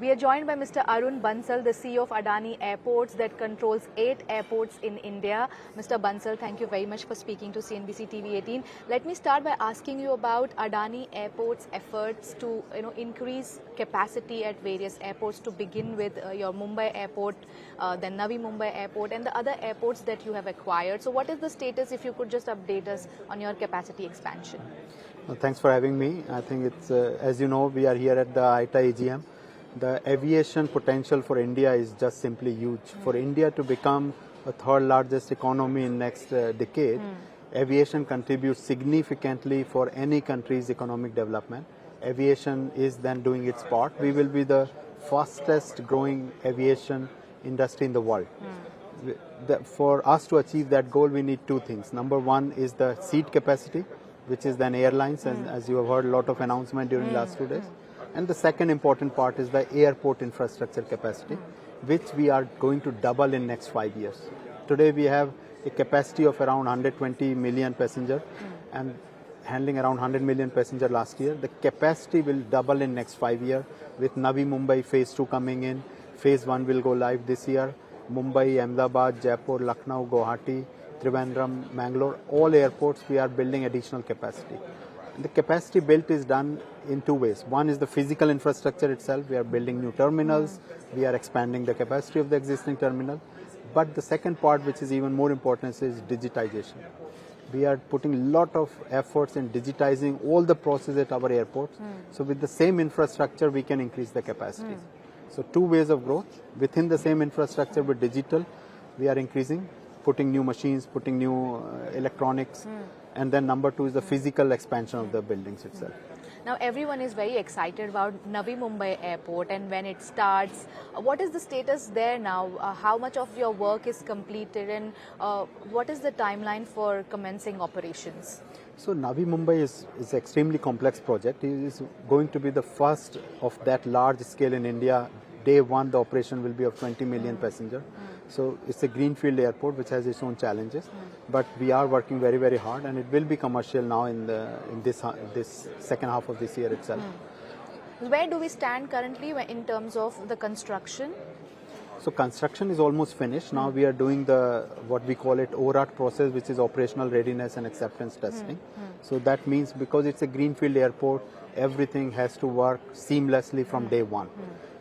We are joined by Mr. Arun Bansal, the CEO of Adani Airports that controls 8 airports in India. Mr. Bansal, thank you very much for speaking to CNBC TV 18. Let me start by asking you about Adani Airports' efforts to increase capacity at various airports, to begin with your Mumbai airport, then Navi Mumbai airport and the other airports that you have acquired. So what is the status, if you could just update us on your capacity expansion? Well, thanks for having me. I think it's, as you know, we are here at the ITA AGM. The aviation potential for India is just simply huge. For India to become a third largest economy in next decade, aviation contributes significantly for any country's economic development. Aviation is then doing its part. We will be the fastest growing aviation industry in the world. For us to achieve that goal, we need two things. Number one is the seat capacity, which is then airlines, and as you have heard a lot of announcement during last 2 days. And the second important part is the airport infrastructure capacity, which we are going to double in next 5 years. Today we have a capacity of around 120 million passenger and handling around 100 million passenger last year. The capacity will double in next 5 years with Navi Mumbai phase 2 coming in. Phase 1 will go live this year. Mumbai, Ahmedabad, Jaipur, Lucknow, Guwahati, Trivandrum, Mangalore, all airports we are building additional capacity. The capacity built is done in two ways. One is the physical infrastructure itself. We are building new terminals. We are expanding the capacity of the existing terminal. But the second part, which is even more important, is digitization. We are putting a lot of efforts in digitizing all the processes at our airports. So with the same infrastructure, we can increase the capacity. So two ways of growth. Within the same infrastructure with digital, we are increasing, putting new machines, putting new electronics. And then number two is the physical expansion of the buildings itself. Now everyone is very excited about Navi Mumbai Airport and when it starts. What is the status there now? How much of your work is completed and what is the timeline for commencing operations? So Navi Mumbai is an extremely complex project. It is going to be the first of that large scale in India. Day one, the operation will be of 20 million passenger. So it's a greenfield airport which has its own challenges, but we are working very, very hard, and it will be commercial now in this second half of this year itself. Where do we stand currently in terms of the construction? So construction is almost finished. Now we are doing what we call it ORAT process, which is operational readiness and acceptance testing. So that means because it's a greenfield airport, everything has to work seamlessly from day one.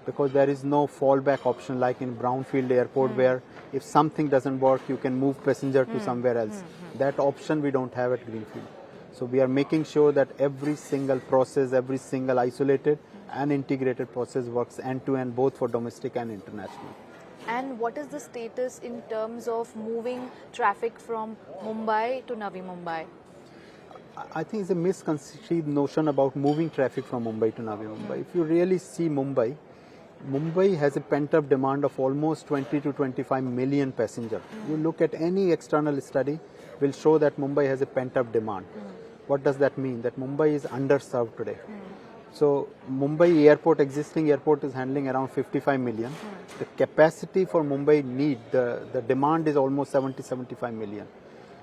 Because there is no fallback option like in brownfield airport where if something doesn't work, you can move passenger to somewhere else. That option we don't have at greenfield. So we are making sure that every single process, every single isolated and integrated process works end to end, both for domestic and international. And what is the status in terms of moving traffic from Mumbai to Navi Mumbai? I think it's a misconceived notion about moving traffic from Mumbai to Navi Mumbai. If you really see Mumbai has a pent-up demand of almost 20 to 25 million passengers. You look at any external study, will show that Mumbai has a pent-up demand. What does that mean? That Mumbai is underserved today. So Mumbai airport, existing airport is handling around 55 million. The capacity for Mumbai the demand is almost 70-75 million.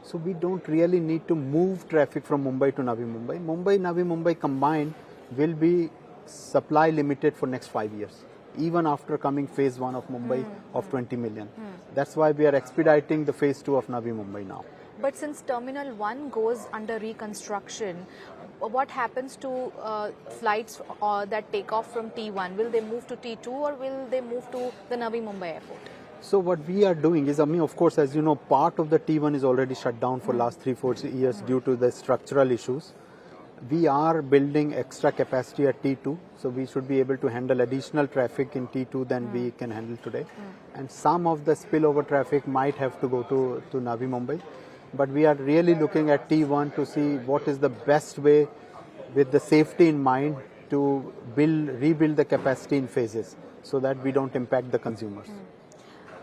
So we don't really need to move traffic from Mumbai to Navi Mumbai. Navi Mumbai combined will be supply limited for next 5 years, even after coming phase 1 of Mumbai of 20 million. That's why we are expediting the phase 2 of Navi Mumbai now. But since Terminal 1 goes under reconstruction, what happens to flights that take off from T1? Will they move to T2 or will they move to the Navi Mumbai airport? So what we are doing is, of course, as you know, part of the T1 is already shut down for last 3-4 years due to the structural issues. We are building extra capacity at T2, so we should be able to handle additional traffic in T2 than we can handle today. And some of the spillover traffic might have to go to Navi Mumbai. But we are really looking at T1 to see what is the best way with the safety in mind to rebuild the capacity in phases so that we don't impact the consumers.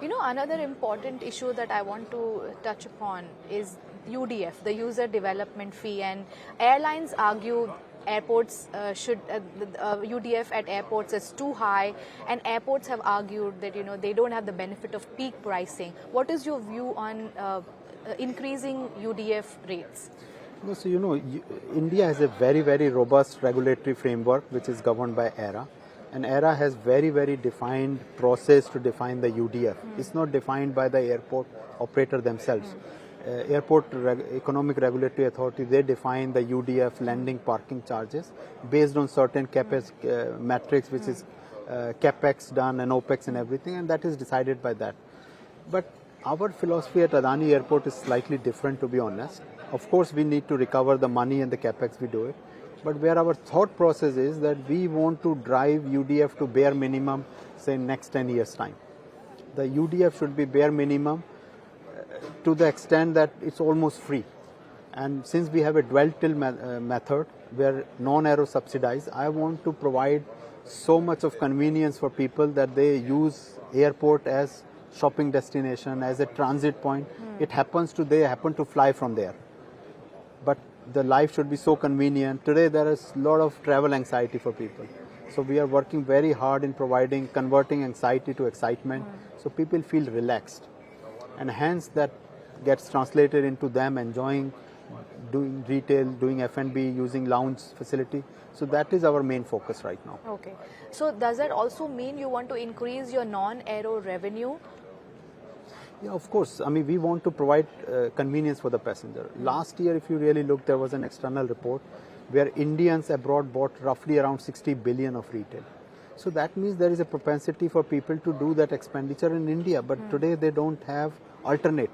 You know, another important issue that I want to touch upon is UDF, the user development fee, and airlines argue airports UDF at airports is too high, and airports have argued that they don't have the benefit of peak pricing. What is your view on increasing UDF rates? No, so India has a very, very robust regulatory framework which is governed by AERA. And ERA has very defined process to define the UDF. It's not defined by the airport operator themselves. Economic Regulatory Authority, they define the UDF landing parking charges based on certain CapEx metrics, which is CapEx done and OPEX and everything, and that is decided by that. But our philosophy at Adani Airport is slightly different, to be honest. Of course, we need to recover the money and the CapEx we do it. But where our thought process is that we want to drive UDF to bare minimum, say, next 10 years' time. The UDF should be bare minimum to the extent that it's almost free. And since we have a dwell-till method where non-aero subsidized, I want to provide so much of convenience for people that they use airport as shopping destination, as a transit point. It happens to, they happen to fly from there. But the life should be so convenient. Today there is a lot of travel anxiety for people. So we are working very hard in converting anxiety to excitement, so people feel relaxed. And hence that gets translated into them enjoying doing retail, doing F&B, using lounge facility. So that is our main focus right now. Okay. So does that also mean you want to increase your non-aero revenue? Yeah, of course. I mean, we want to provide convenience for the passenger. Last year, if you really look, there was an external report where Indians abroad bought roughly around 60 billion of retail. So that means there is a propensity for people to do that expenditure in India, but today they don't have alternate.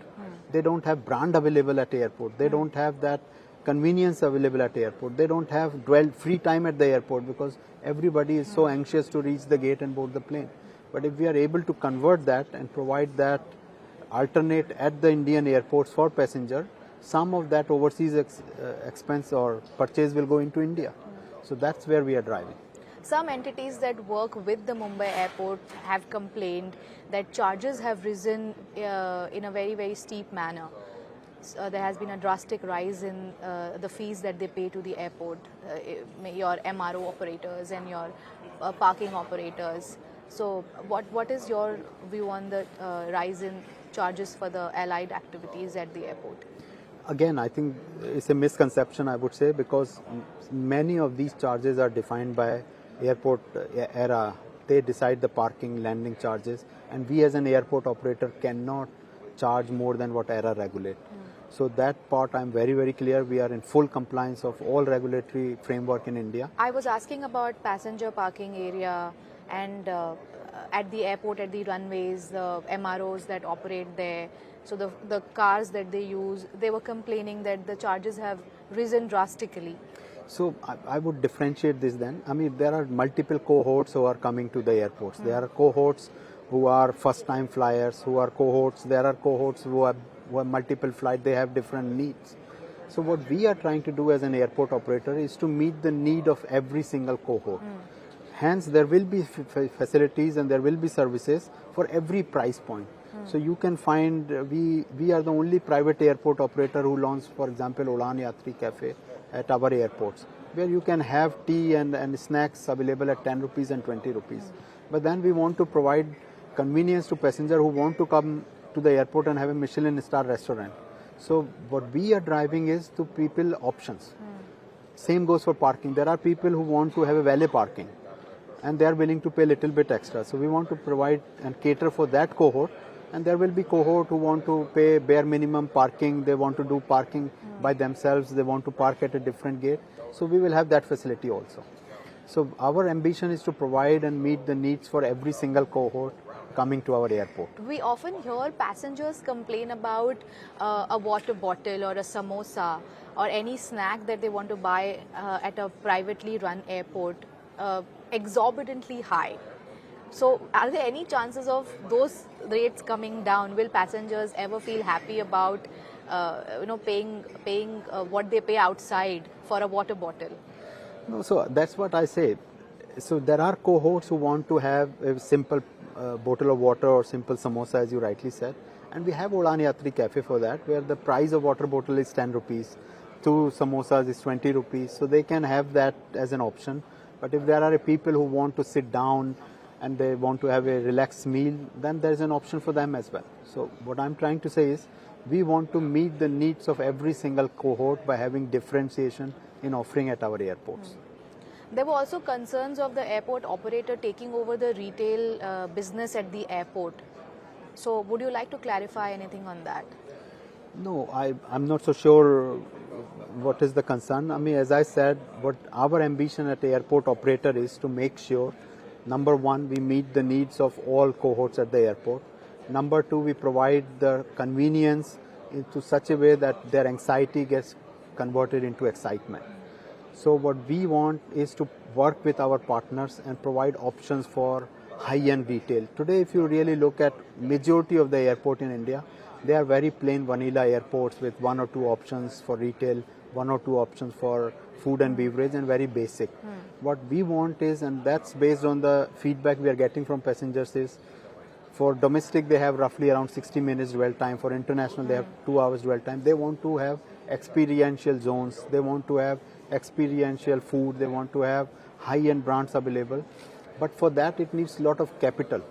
They don't have brand available at airport. They don't have that convenience available at airport. They don't have free time at the airport because everybody is so anxious to reach the gate and board the plane. But if we are able to convert that and provide that alternate at the Indian airports for passenger, some of that overseas expense or purchase will go into India. So that's where we are driving. Some entities that work with the Mumbai airport have complained that charges have risen in a very steep manner. There has been a drastic rise in the fees that they pay to the airport, your MRO operators and your parking operators. So what is your view on the rise in charges for the allied activities at the airport? Again, I think it's a misconception, I would say, because many of these charges are defined by airport ERA. They decide the parking, landing charges, and we as an airport operator cannot charge more than what ERA regulate. So that part I'm very clear. We are in full compliance of all regulatory framework in India. I was asking about passenger parking area and at the airport, at the runways, the MROs that operate there. So the cars that they use, they were complaining that the charges have risen drastically. So I would differentiate this then. I mean, there are multiple cohorts who are coming to the airports. There are cohorts who are first-time flyers, there are cohorts who have multiple flights, they have different needs. So what we are trying to do as an airport operator is to meet the need of every single cohort. Hence, there will be facilities and there will be services for every price point. So you can find, we are the only private airport operator who launched, for example, Udan Yatri Cafe at our airports, where you can have tea and snacks available at 10 rupees and 20 rupees. But then we want to provide convenience to passengers who want to come to the airport and have a Michelin star restaurant. So what we are driving is to people options. Same goes for parking. There are people who want to have a valet parking and they are willing to pay a little bit extra. So we want to provide and cater for that cohort. And there will be cohort who want to pay bare minimum parking. They want to do parking by themselves. They want to park at a different gate. So we will have that facility also. So our ambition is to provide and meet the needs for every single cohort coming to our airport. We often hear passengers complain about a water bottle or a samosa or any snack that they want to buy at a privately run airport exorbitantly high. So are there any chances of those rates coming down? Will passengers ever feel happy about paying what they pay outside for a water bottle? No, so that's what I say. So there are cohorts who want to have a simple bottle of water or simple samosa, as you rightly said. And we have Udan Yatri Cafe for that, where the price of water bottle is 10 rupees. 2 samosas is 20 rupees. So they can have that as an option. But if there are people who want to sit down and they want to have a relaxed meal, then there's an option for them as well. So what I'm trying to say is, we want to meet the needs of every single cohort by having differentiation in offering at our airports. There were also concerns of the airport operator taking over the retail business at the airport. So would you like to clarify anything on that? No, I'm not so sure what is the concern. I mean, as I said, what our ambition at the airport operator is to make sure, number one, we meet the needs of all cohorts at the airport. Number two, we provide the convenience into such a way that their anxiety gets converted into excitement. So what we want is to work with our partners and provide options for high-end retail. Today, if you really look at majority of the airport in India, they are very plain vanilla airports with one or two options for retail, one or two options for food and beverage, and very basic. What we want is, and that's based on the feedback we are getting from passengers, is for domestic they have roughly around 60 minutes dwell time. For international they have 2 hours dwell time. They want to have experiential zones. They want to have experiential food. They want to have high-end brands available. But for that it needs a lot of capital.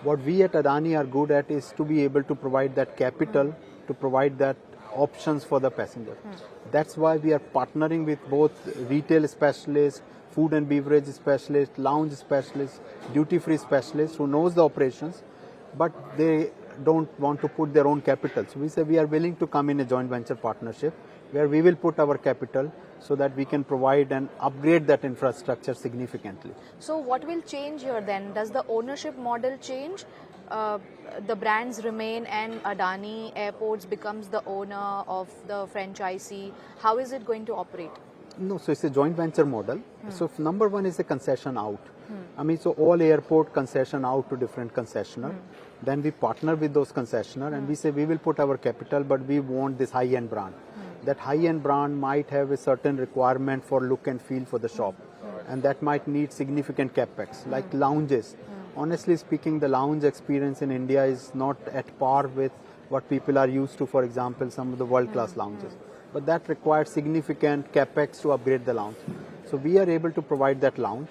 What we at Adani are good at is to be able to provide that capital, to provide that options for the passenger. That's why we are partnering with both retail specialists, food and beverage specialists, lounge specialists, duty-free specialists who knows the operations, but they don't want to put their own capital. So we say we are willing to come in a joint venture partnership where we will put our capital so that we can provide and upgrade that infrastructure significantly. So what will change here then? Does the ownership model change? The brands remain and Adani Airports becomes the owner of the franchisee. How is it going to operate? No, so it's a joint venture model. So number one is a concession out. I mean, so all airport concession out to different concessioner. Then we partner with those concessioner and we say we will put our capital, but we want this high-end brand. That high-end brand might have a certain requirement for look and feel for the shop, and that might need significant capex, like lounges. Honestly speaking, the lounge experience in India is not at par with what people are used to, for example, some of the world-class lounges. But that requires significant capex to upgrade the lounge. So we are able to provide that lounge,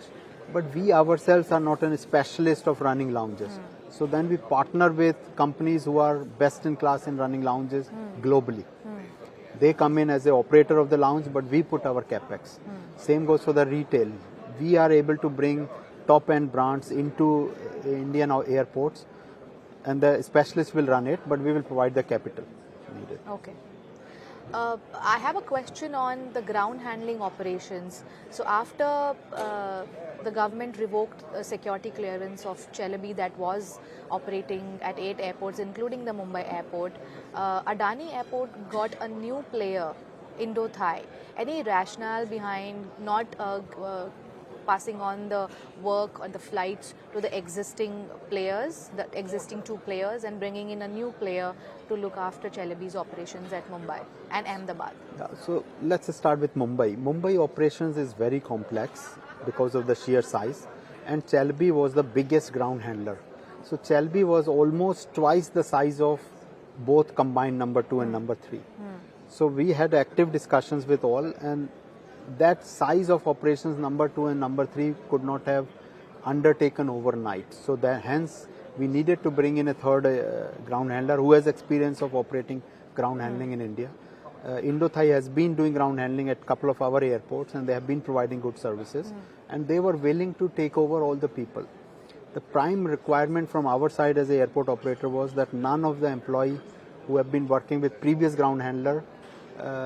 but we ourselves are not a specialist of running lounges. So then we partner with companies who are best in class in running lounges globally. They come in as the operator of the lounge, but we put our capex. Same goes for the retail. We are able to bring top-end brands into Indian airports, and the specialists will run it, but we will provide the capital needed. Okay. I have a question on the ground handling operations. So after the government revoked security clearance of Celebi that was operating at 8 airports, including the Mumbai airport, Adani Airport got a new player, Indo-Thai. Any rationale behind not passing on the work or the flights to the existing players, the existing 2 players, and bringing in a new player to look after Celebi's operations at Mumbai and Ahmedabad? Yeah, so let's start with Mumbai. Mumbai operations is very complex because of the sheer size, and Celebi was the biggest ground handler. So Celebi was almost twice the size of both combined number 2 and number 3. So we had active discussions with all, and that size of operations number 2 and number 3 could not have undertaken overnight. So that hence we needed to bring in a third ground handler who has experience of operating ground handling in India. Indo-Thai has been doing ground handling at a couple of our airports, and they have been providing good services, and they were willing to take over all the people. The prime requirement from our side as an airport operator was that none of the employees who have been working with previous ground handler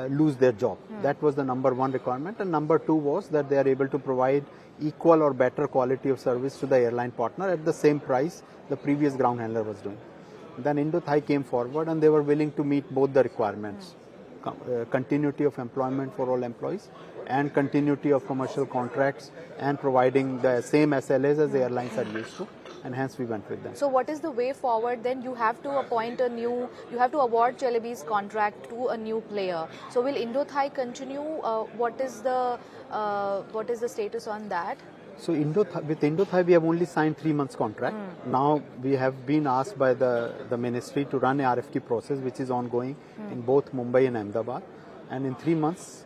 lose their job. That was the number 1 requirement, and number 2 was that they are able to provide equal or better quality of service to the airline partner at the same price the previous ground handler was doing. Then Indo-Thai came forward and they were willing to meet both the requirements. Continuity of employment for all employees and continuity of commercial contracts and providing the same SLAs as the airlines are used to, and hence we went with them. So what is the way forward then? You have to you have to award Celebi's contract to a new player. So will Indo-Thai continue? What is the status on that? So with Indo-Thai we have only signed 3 months contract. Now we have been asked by the ministry to run a RFQ process which is ongoing in both Mumbai and Ahmedabad, and in 3 months,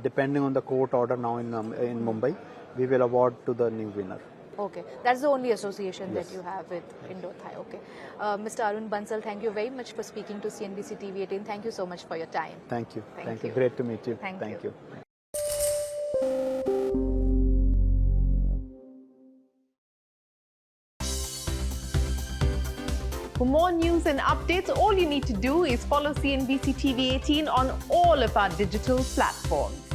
depending on the court order now in Mumbai, we will award to the new winner. Okay, that's the only association that you have with Indo-Thai. Okay, Mr. Arun Bansal, thank you very much for speaking to CNBC TV 18. Thank you so much for your time. Thank you. Thank you. Great to meet you. Thank you. For more news and updates, all you need to do is follow CNBC TV 18 on all of our digital platforms.